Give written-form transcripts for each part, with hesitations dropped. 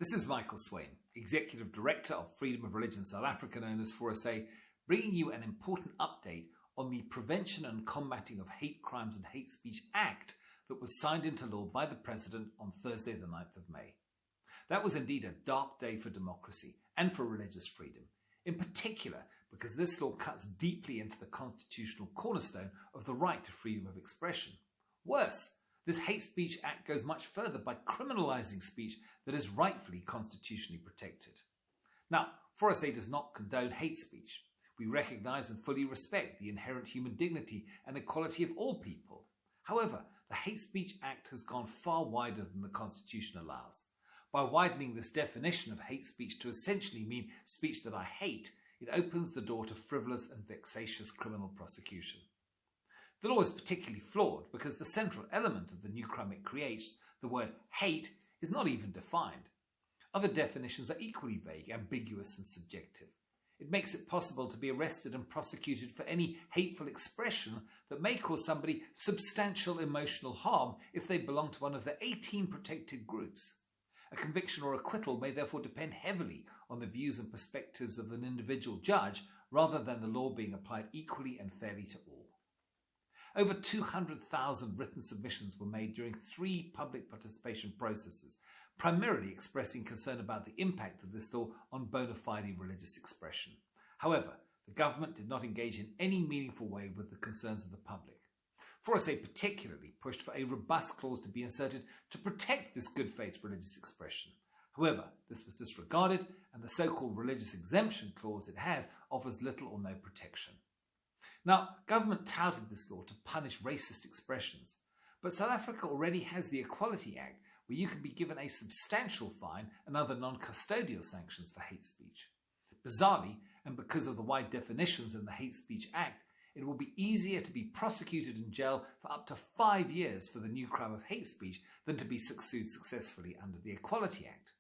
This is Michael Swain, Executive Director of Freedom of Religion South Africa, known as 4SA, bringing you an important update on the Prevention and Combating of Hate Crimes and Hate Speech Act that was signed into law by the President on Thursday the 9th of May. That was indeed a dark day for democracy and for religious freedom, in particular because this law cuts deeply into the constitutional cornerstone of the right to freedom of expression. Worse, this Hate Speech Act goes much further by criminalising speech that is rightfully constitutionally protected. Now, 4SA does not condone hate speech. We recognise and fully respect the inherent human dignity and equality of all people. However, the Hate Speech Act has gone far wider than the Constitution allows. By widening this definition of hate speech to essentially mean speech that I hate, it opens the door to frivolous and vexatious criminal prosecution. The law is particularly flawed because the central element of the new crime it creates, the word hate, is not even defined. Other definitions are equally vague, ambiguous and subjective. It makes it possible to be arrested and prosecuted for any hateful expression that may cause somebody substantial emotional harm if they belong to one of the 18 protected groups. A conviction or acquittal may therefore depend heavily on the views and perspectives of an individual judge rather than the law being applied equally and fairly to all. Over 200,000 written submissions were made during 3 public participation processes, primarily expressing concern about the impact of this law on bona fide religious expression. However, the government did not engage in any meaningful way with the concerns of the public. 4SA particularly pushed for a robust clause to be inserted to protect this good faith religious expression. However, this was disregarded, and the so-called religious exemption clause it has offers little or no protection. Now, government touted this law to punish racist expressions, but South Africa already has the Equality Act, where you can be given a substantial fine and other non-custodial sanctions for hate speech. Bizarrely, and because of the wide definitions in the Hate Speech Act, it will be easier to be prosecuted in jail for up to 5 years for the new crime of hate speech than to be sued successfully under the Equality Act.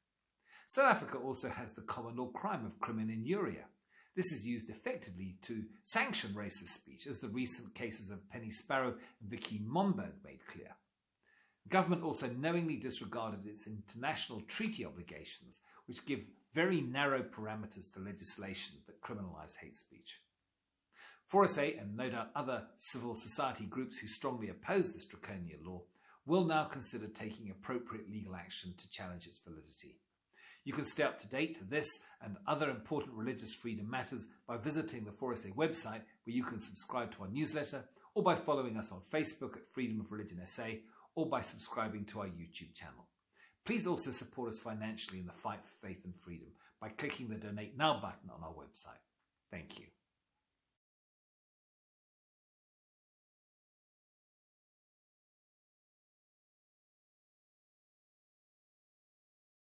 South Africa also has the common law crime of crimen injuria. This is used effectively to sanction racist speech, as the recent cases of Penny Sparrow and Vicky Momberg made clear. The government also knowingly disregarded its international treaty obligations, which give very narrow parameters to legislation that criminalise hate speech. 4SA, and no doubt other civil society groups who strongly oppose this draconian law, will now consider taking appropriate legal action to challenge its validity. You can stay up to date to this and other important religious freedom matters by visiting the 4SA website, where you can subscribe to our newsletter, or by following us on Facebook at Freedom of Religion SA, or by subscribing to our YouTube channel. Please also support us financially in the fight for faith and freedom by clicking the Donate Now button on our website. Thank you.